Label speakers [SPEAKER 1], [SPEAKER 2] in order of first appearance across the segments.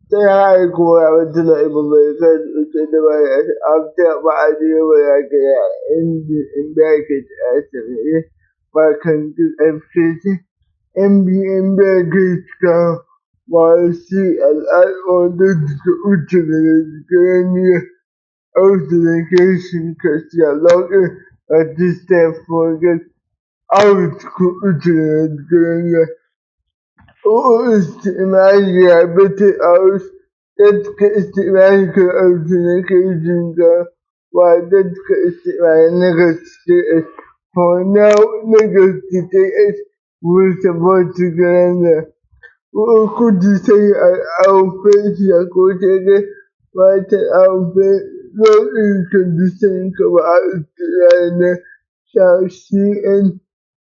[SPEAKER 1] Tayari wata ibu mai kan ita da baya after ma'aji waya kaya in bracket asiri bakan FCC MBM bracket ka masu al'adodin da uce da gani authentication kasi login a distant forget out ku uce da gani استعمال لعبة أو تدك استعمال كالأوتنيكيشن وتدك استعمال نغسل for now negotiate with support together. Could you say our face a quoted what our face no incondition about the shall see and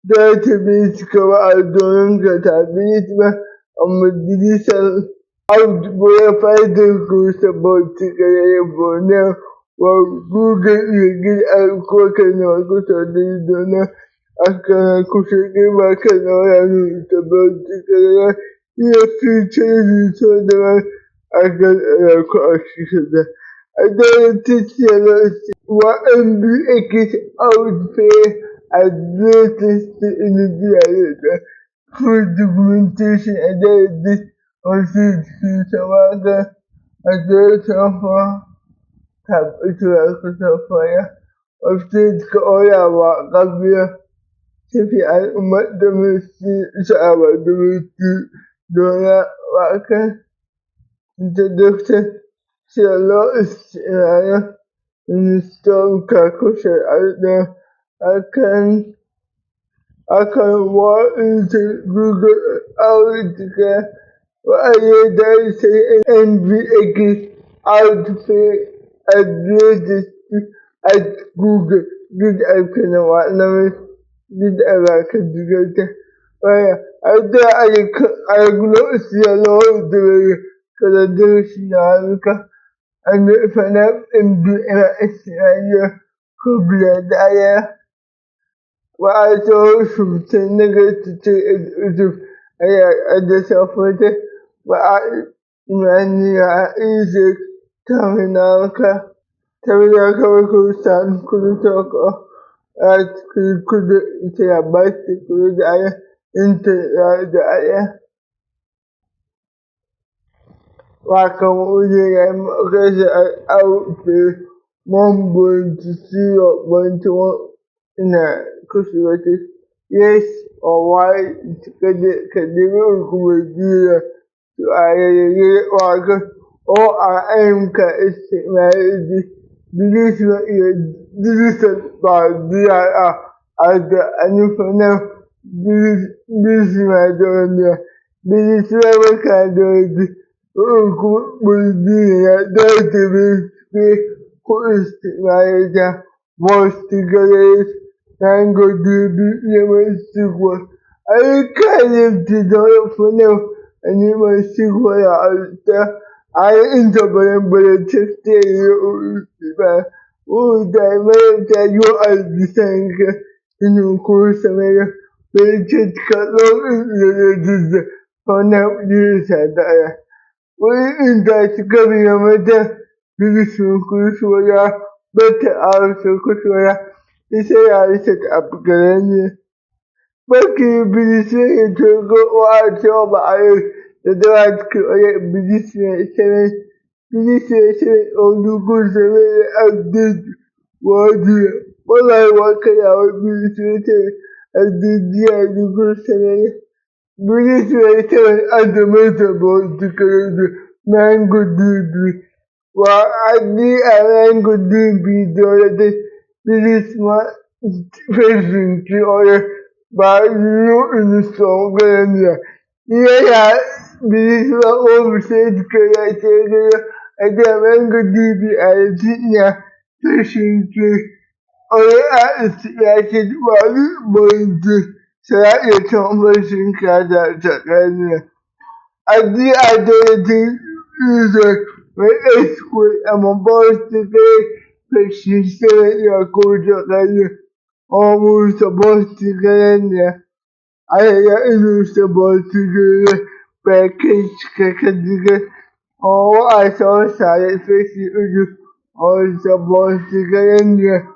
[SPEAKER 1] database kawai don ka tabbata ba a majalisar outbreak fadar ko saboda kare borno wa google yagin alkokan na kusa da dona aka kusa gaba kan wani saboda kare iya fice rito da aka rako a shekara a dare ta ce wa'an biyu ake outbreak addresses in the full documentation and this also to address of capital fire of state oil wa kabila tafi al'ummar da musu sha'awar da musu dora wakan da doktor shelo istiraya ministan kakushe al'adar akan waɗansu Google Outlook wa'ayyada sai NVX Outlook addresses at Google duk aikin waɗannan duk a baka digata waya a da ayyukan siyarwa da kaladar shi na harka an fana MBMS rayuwa kubla daya wato shutin negative da safota ba imaniya ize terminalka kawai ko san kudu toko at kudu ita ya bati kudu da aya inta da aya waka wuje ya makashi outfit 1.0.1 ina kusurwata yes or why kadimi hukumar jiya su a yayyage waka ORM ka istimali digital iya digital ba biya a da anufanan digital da wanda digital baka da wanda hukumar jiya ya dace bai ko istimali da most great Tango dubi neman sigwa. Ai kayan tidon funan a neman sigwa ya alta. Ai inda bayan tafte ya ba. Da mai ta yi albisan ka. Inu ko samaya. Bai ce kallon da jizza. Wannan jirisa da ya. Wani inda suka biya mata. Bigisun kusuwa ya. Bata arsa kusuwa ya. Ita ya rike afgani baki bilisi ya togo wa ta ba a yi da dawa cikin oye bilisi ya sere olugun sere abdid wadi wala waka ya wa bilisi ya sere abdid ya olugun sere bilisi ya sere adamata ba tukare mango dibi wa adi a mango dibi dole dai Bilisma facing the other by you in the song Ganya. Yeah, Bilisma oversaid Kaya and the Mango DB Altina facing the other as while going to say a conversation Kada Ganya. I did identity user with a school and my boss today. Persistere ya kuja kanya almost about to kanya aya inu sabot to package kakadiga or I saw started facing on the Portugal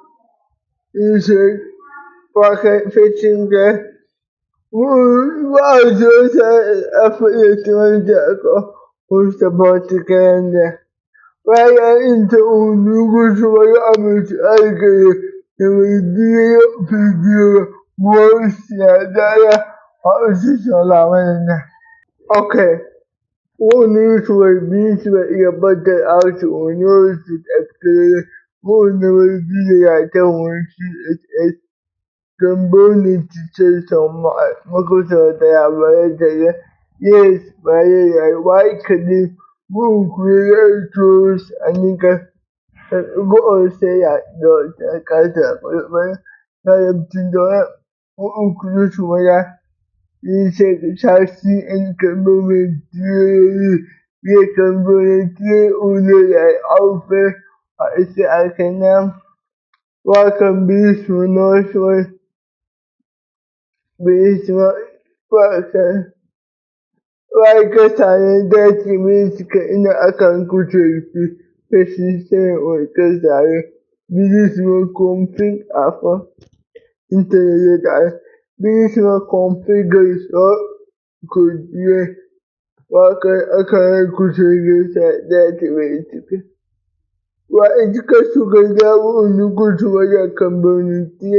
[SPEAKER 1] is a pocket fishing the was affiliated with the Portugal. Vaya into un luogo dove amici anche dove Dio pidió muestra dalla oggi solamente. Okay, one news was being about the out on yours after one never did I tell one she component to some Microsoft available. Yes, why could you move create tools and go say that the casa na ukurusu waya yise shasi en community ye community uno ya aufe ise akena welcome be no so be so welcome like a silent that means ina akan kuce persistent workers are this will conflict after internet this will configure so could be work akan kuce that way wa ejika suka dawo onukutu wajen community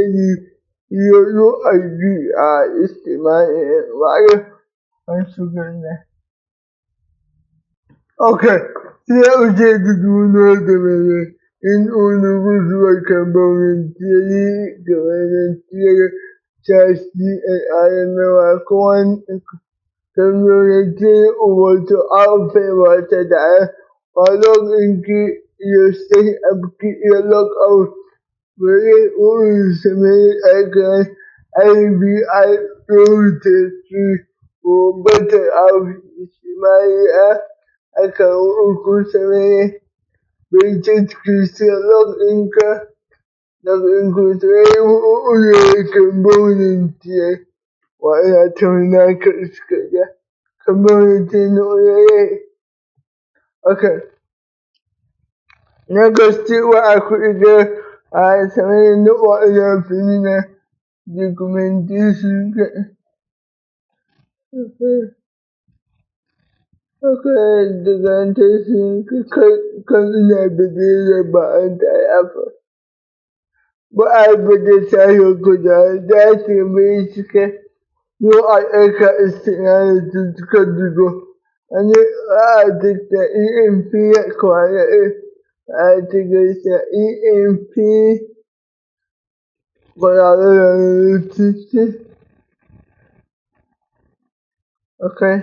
[SPEAKER 1] yo ID a istimai wayo an suka ne okay sai uje duduno da mere in onukutu wajen community chasi ayamewa kowan community wato alfe wata da a inki you stay up keep your look out very old semi again I rotate or better out my aka uku semi vintage Christian log inku tsaye uye component ye wa ina tuna ka iska ya component no ye okay Negosti wa akuide a same no wa ya finina documentation documentation kan ina bidira ba an ta yafa ba a bida tayo guda da ke mai cike yo a aika istinari tuka dugo ani a dikta EMP ya kwana articulation EMP collaborative okay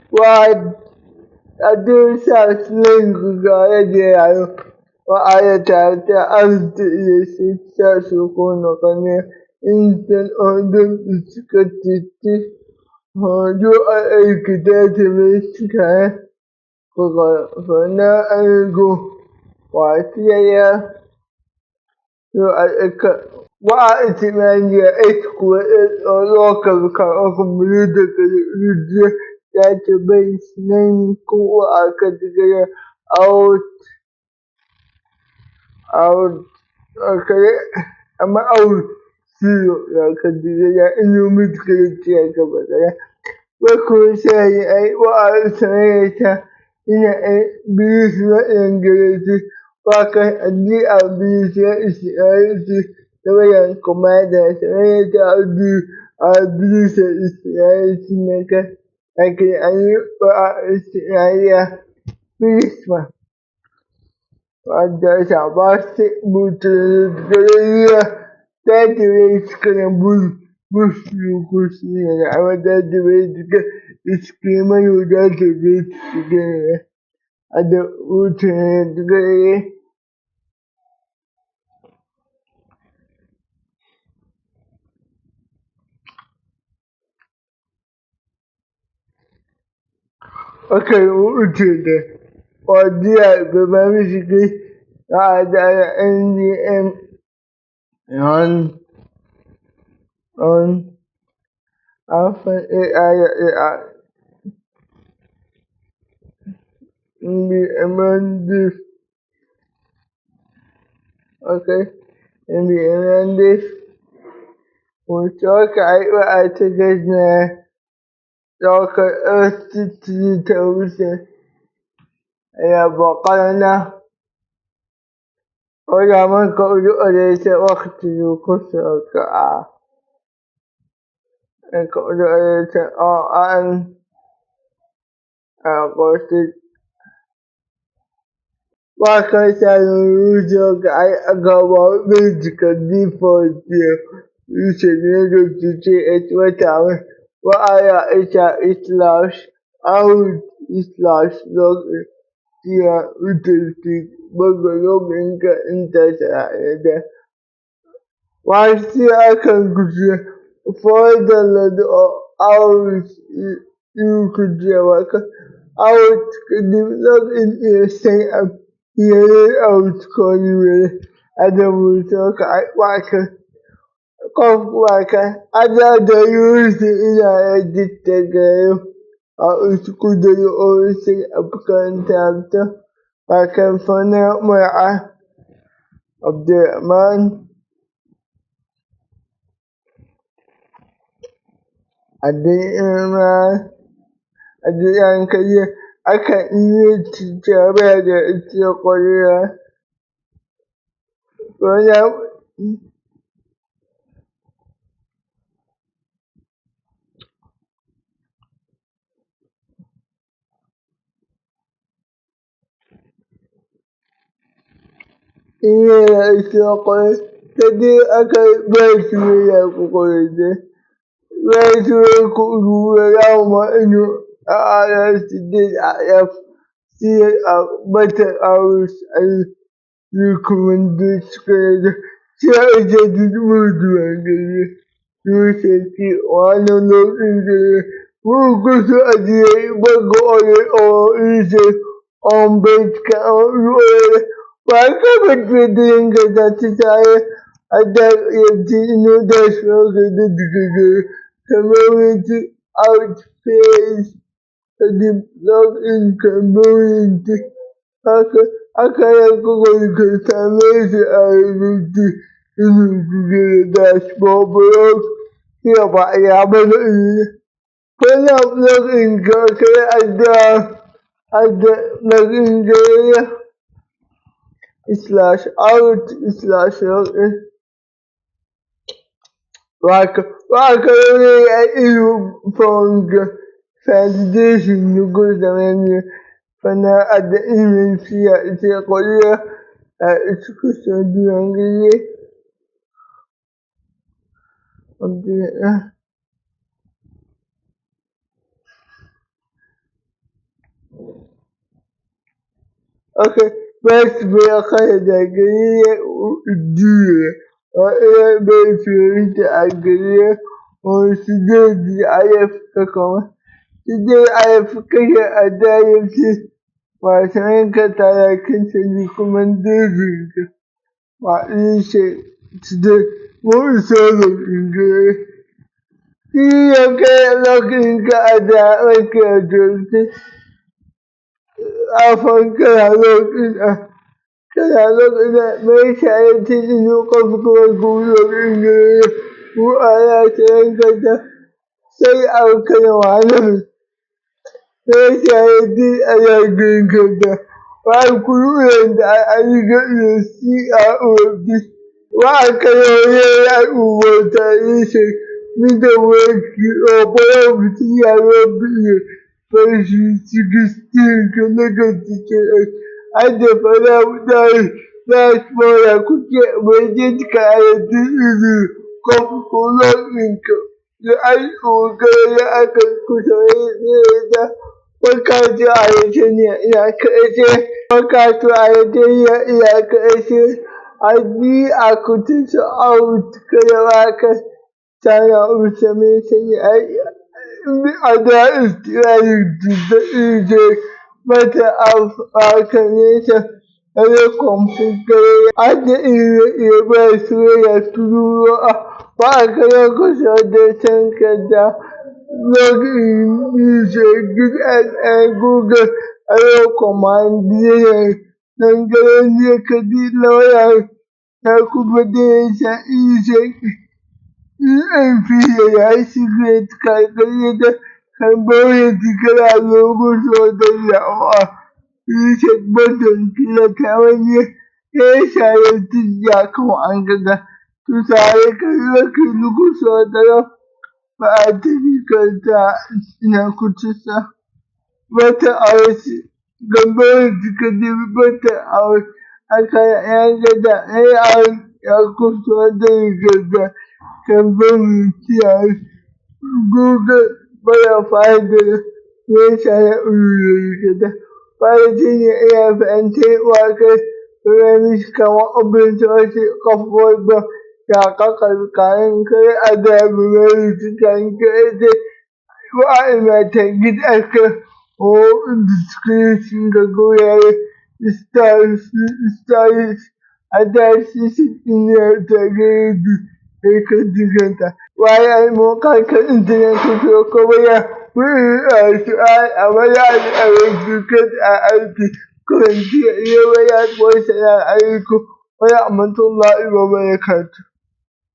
[SPEAKER 1] what I do such link yaro wa ayata ta arti ta su ko no kane instead of the security hojo aiki da ta mai cika ko na algo wa tiya yo aika wa itimani ya eku local ka community ka database name ko aka diga out okay amma out zero ya ka diga ya inu mitkiliti ya ka bagaya wa ko sai ai wa sai ta ina bilis na ingilisi wa ka adi a bilis ya isi tawayan kuma da sai ta a bilis ya isi ne ka ake ayi wa isi ya bilis ma wanda ta ba su mutu da database kana busu kusi ne a wadda database ka iskema yau database ka a da wuce daga aka wuce da wadda gaba mishi a da NDM on Alpha AI enviando this. Okay, enviando this. Mucho que hay a tener lo que institución ya بقرنا ولا من قول أليس وقت يقصر كعا قول أليس أن أقصد وكيف يوجد أي أقوى بيتك ديفولت يسند تجيء وتعمل وآية إسلاش أو إسلاش لوج فيها وتلتك بقلوب إنك إنت سعيدة وعشي أكن كجي فايدة لدو أوش يكجي وكا أوش كدب لوج إن يسيء يلي أوش كوني ويلي أدم وشوك وكا قف وكا أدى ديوس إلى التجايب أوش كدر أوش أبكان تابته وكان فنا مع عبد الرحمن Adrian Kaye akan iya tare da ita ƙwarya iya da ita ƙwarya ta dai aka ba su ya ƙwarya ba su ya ƙwarya ya ma ino a ala su dai a yaf sai a bata a wasu ayyukan suka yi sai a jadi mutuwa gari Yuseki wani lokacin da mun kusa ajiye bago o ise on betka ruwa ba ka bace da yanga da ta tsaye a da yanzu ino da shoga da digaga kamar wata outface da login kamar haka ya kawai ka same shi a rubuce ina kuke da dashboard blog ya ba ya bada fana blog in ka kai adda login gaya /out/login waka wani ya iyo fonga validation na gudu wani fana adda email fiya ita kwariya a ita kusa biyan gaya Okay, let's be a kind of idea. Or maybe to agree or today I have to come. Today I have to get a diet. My son got a continue commendation. What you say today? More so looking good. You get looking at that like a joke. Afan kana lokacin mai shayar cikin kwafkuwar kulogin gare ku a yakin kanta sai a kana wahalar mai shayar cikin a yakin kanta ba kuruwan da a yi gaɗin si a obi ba a kana ya umarta yi shi mida waki obarar mutum ya rabu version 16 connected to the phenomenon that's what I could get with it kind of component the actual girl I could put away what kind of idea what kind of idea I need I could teach out because I out something ada istirahati da mata amfaninta na kwamfutar ada iya ba su ya turo ba a kare kusa da tankada login user good at Google Allora comandire non garantia che di lavorare la competenza infine la sicurezza calcolata cambiare di grado uso dell'acqua. Dice botón che la cavaglia e sai ti giacomo anche da tu sai che io che lo so da parte di questa in accuccia wata aure gwamnati ka nemi mata aure haka ya gada ya yi aure ya kusa da gada kamfanin kiyaye Google baya fa'ida ya shaya uluri gada fa'idin ya iya fahimta wa kai rami kamar abinci wasu kafuwar ba ya kakar kayan kai a da mai cikin kai da wa'imata gidanka o discretion ga goyaye stars a darsi cikin ya tare da ka diganta waya mo kanka internet ko kuma ya wuri a su'ai a waya a wajen a aiki kuranci iya waya ko sana aiko waya amantullahi wa barakatuh